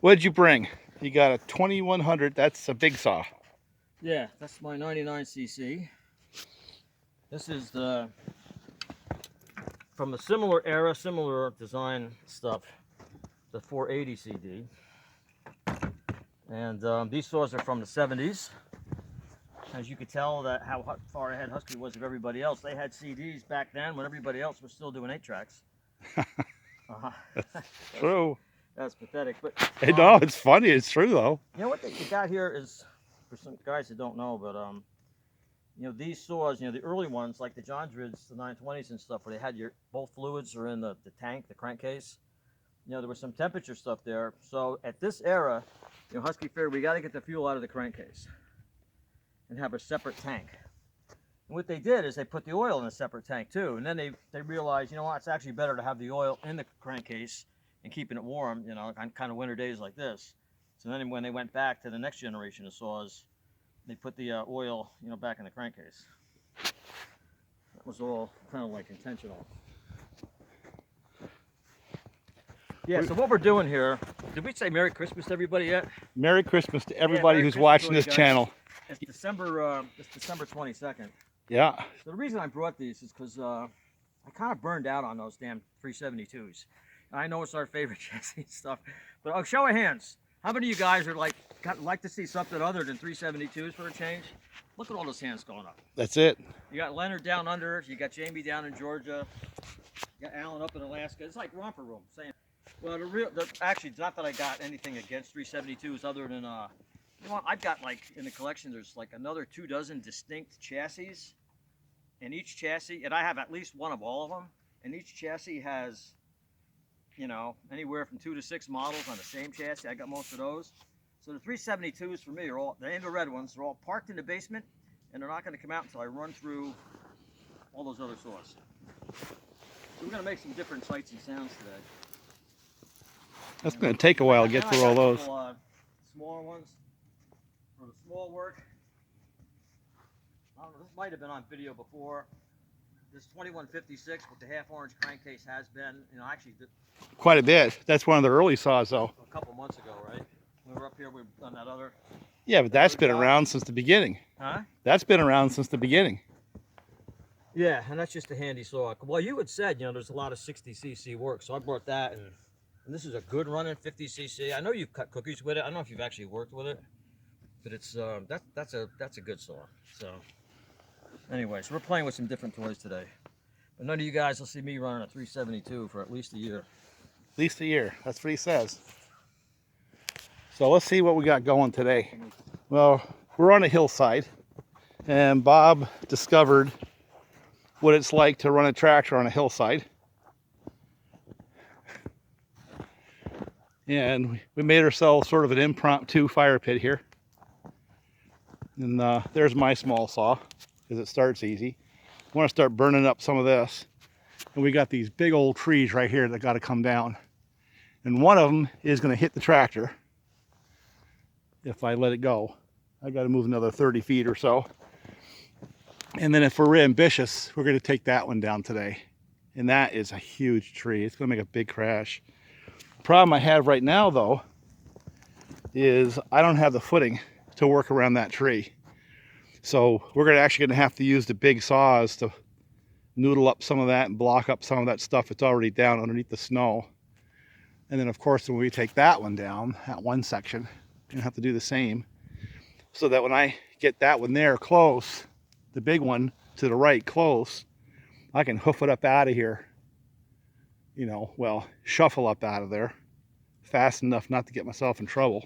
What did you bring? You got a 2100. That's a big saw. Yeah, that's my 99cc. This is the from a similar era, similar design stuff, the 480 CD. And these saws are from the 70s. As you could tell that how far ahead Husky was of everybody else. They had CDs back then when everybody else was still doing 8-tracks. True. That's pathetic. But Hey, no, it's funny. It's true though. You know what they got here is, for some guys that don't know, but you know, these saws, you know, the early ones like the Jonsereds, the 920s and stuff, where they had both fluids are in the tank, the crankcase. You know, there was some temperature stuff there. So at this era, you know, Husky figured we got to get the fuel out of the crankcase and have a separate tank. And what they did is they put the oil in a separate tank too. And then they realized, you know what, it's actually better to have the oil in the crankcase and keeping it warm, you know, on kind of winter days like this. So then when they went back to the next generation of saws, they put the oil, you know, back in the crankcase. That was all kind of like intentional. Yeah, so what we're doing here, did we say Merry Christmas to everybody yet? Merry Christmas to everybody who's Christmas watching this channel. It's December 22nd. Yeah. So the reason I brought these is because I kind of burned out on those damn 372s. I know it's our favorite chassis and stuff, but I'll show of hands. How many of you guys are like to see something other than 372s for a change? Look at all those hands going up. That's it. You got Leonard down under. You got Jamie down in Georgia. You got Alan up in Alaska. It's like romper room. Saying, well, actually, it's not that I got anything against 372s other than you know, I've got like in the collection. There's like another 24 distinct chassis, and each chassis, and I have at least one of all of them, and each chassis has, you know, anywhere from 2 to 6 models on the same chassis. I got most of those. So the 372s for me are all, the infrared ones, they're all parked in the basement, and they're not going to come out until I run through all those other saws. So we're going to make some different sights and sounds today. That's going to take a while to get through all those. Couple, smaller ones for the small work. I don't know, this might have been on video before. This 2156 with the half orange crankcase has been, you know, actually Quite a bit. That's one of the early saws though. A couple months ago, right? We were up here, we've done that other. Yeah, but that's been around since the beginning. Huh? That's been around since the beginning. Yeah, and that's just a handy saw. Well, you had said, you know, there's a lot of 60cc work, so I brought that, and this is a good running 50cc. I know you've cut cookies with it. I don't know if you've actually worked with it, but it's that's a good saw. So anyway, so we're playing with some different toys today. But none of you guys will see me running a 372 for at least a year. At least a year. That's what he says. So let's see what we got going today. Well, we're on a hillside, and Bob discovered what it's like to run a tractor on a hillside. And we made ourselves sort of an impromptu fire pit here. And there's my small saw, because it starts easy. I want to start burning up some of this. And we got these big old trees right here that got to come down. And one of them is going to hit the tractor if I let it go. I got to move another 30 feet or so. And then if we're ambitious, we're going to take that one down today. And that is a huge tree. It's going to make a big crash. The problem I have right now, though, is I don't have the footing to work around that tree. So we're actually going to have to use the big saws to noodle up some of that and block up some of that stuff that's already down underneath the snow. And then, of course, when we take that one down, that one section, we're going to have to do the same. So that when I get that one there close, the big one to the right close, I can hoof it up out of here. You know, well, shuffle up out of there fast enough not to get myself in trouble.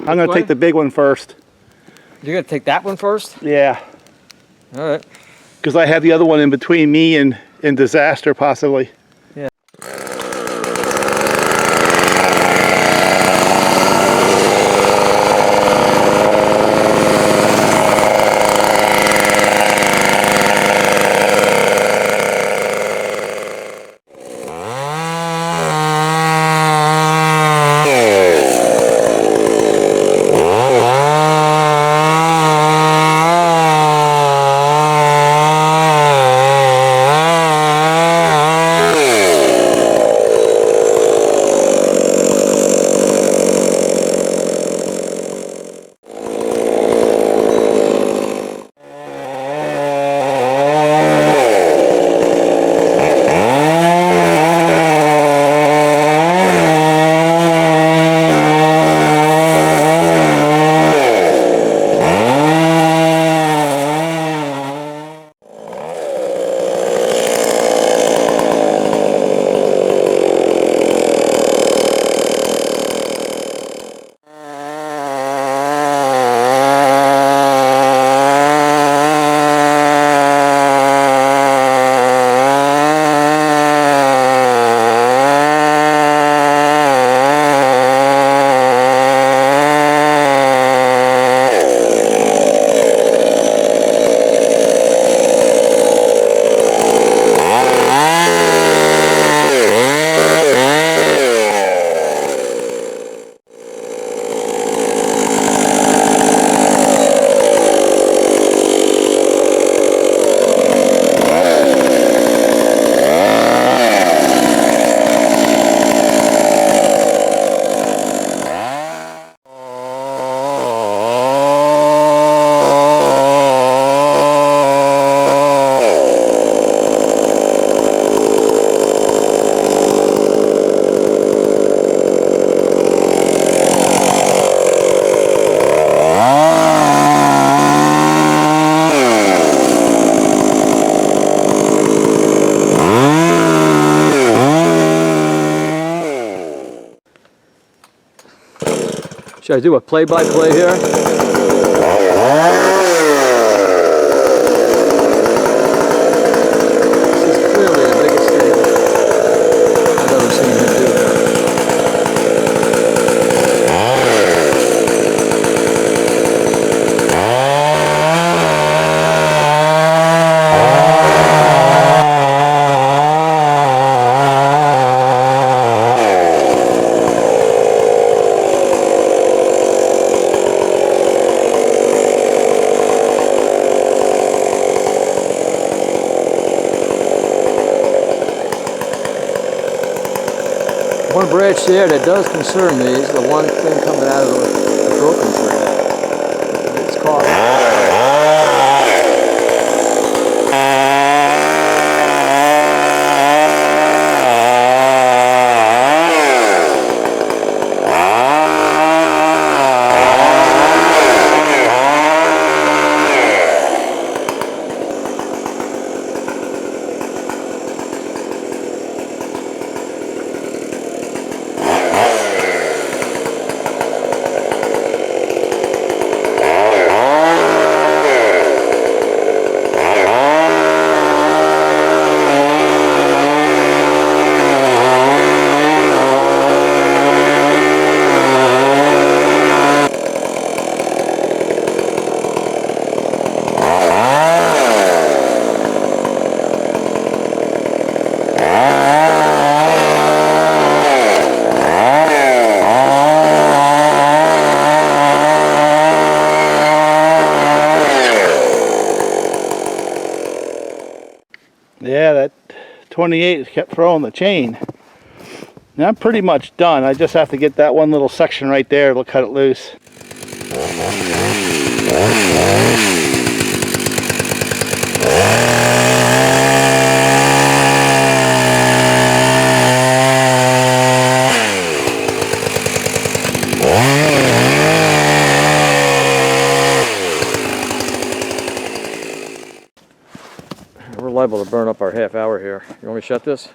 I'm going to take the big one first. You're going to take that one first? Yeah. All right. Because I have the other one in between me and disaster, possibly. Yeah. Should I do a play-by-play here? This is clearly the biggest thing I've ever seen him do. One branch there that does concern me is the one thing coming out of the broken tree. It's caught. Yeah, that 28 kept throwing the chain. Now I'm pretty much done. I just have to get that one little section right there. It'll cut it loose. We're liable to burn up our half hour here. You want me to shut this?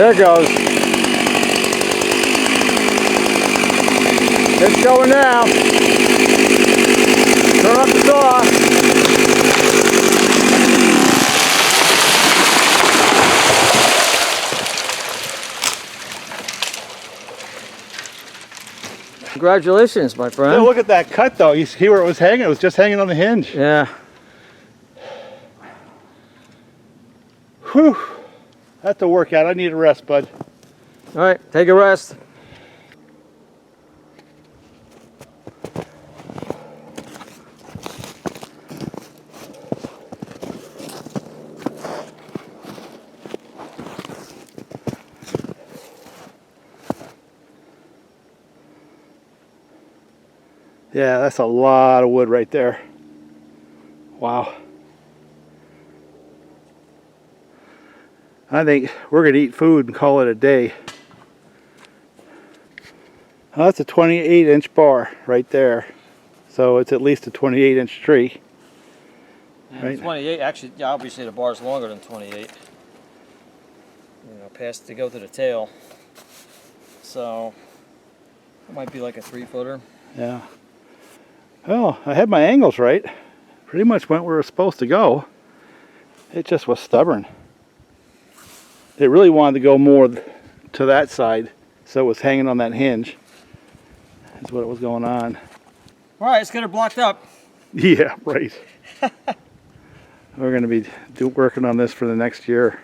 There it goes. It's going now. Turn up the saw. Congratulations, my friend. Yeah, look at that cut though. You see where it was hanging? It was just hanging on the hinge. Yeah. Whew. That's a workout. I need a rest, bud. All right, take a rest. Yeah, that's a lot of wood right there. Wow. I think we're going to eat food and call it a day. Well, that's a 28-inch bar right there. So it's at least a 28-inch tree. Right? 28, actually, yeah, obviously the bar is longer than 28. You know, past to go to the tail. So it might be like a 3-footer. Yeah. Well, I had my angles right. Pretty much went where it was supposed to go. It just was stubborn. It really wanted to go more to that side, so it was hanging on that hinge. That's what it was going on. All right, let's get her blocked up. Yeah, right. We're going to be working on this for the next year.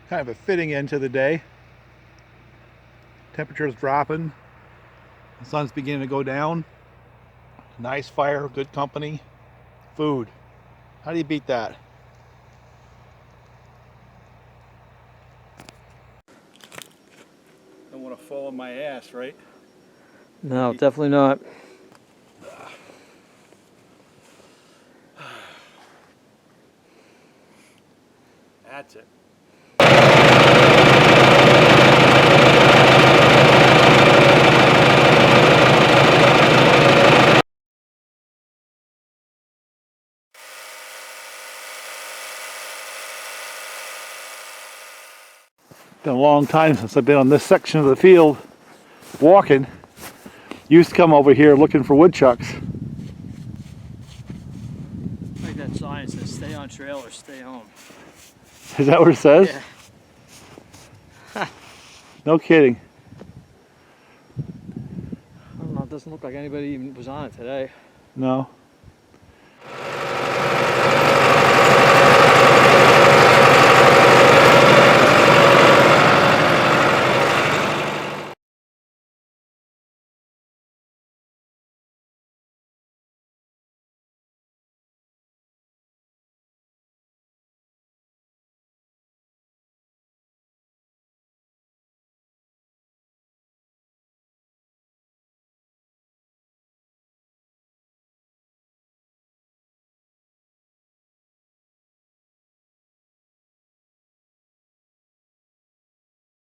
Kind of a fitting end to the day. Temperature's dropping. The sun's beginning to go down. Nice fire, good company, food. How do you beat that? Don't want to fall on my ass, right? No, definitely not. That's it. Been a long time since I've been on this section of the field walking. Used to come over here looking for woodchucks. Like that sign says, stay on trail or stay home. Is that what it says? Yeah. No kidding. I don't know, it doesn't look like anybody even was on it today. No.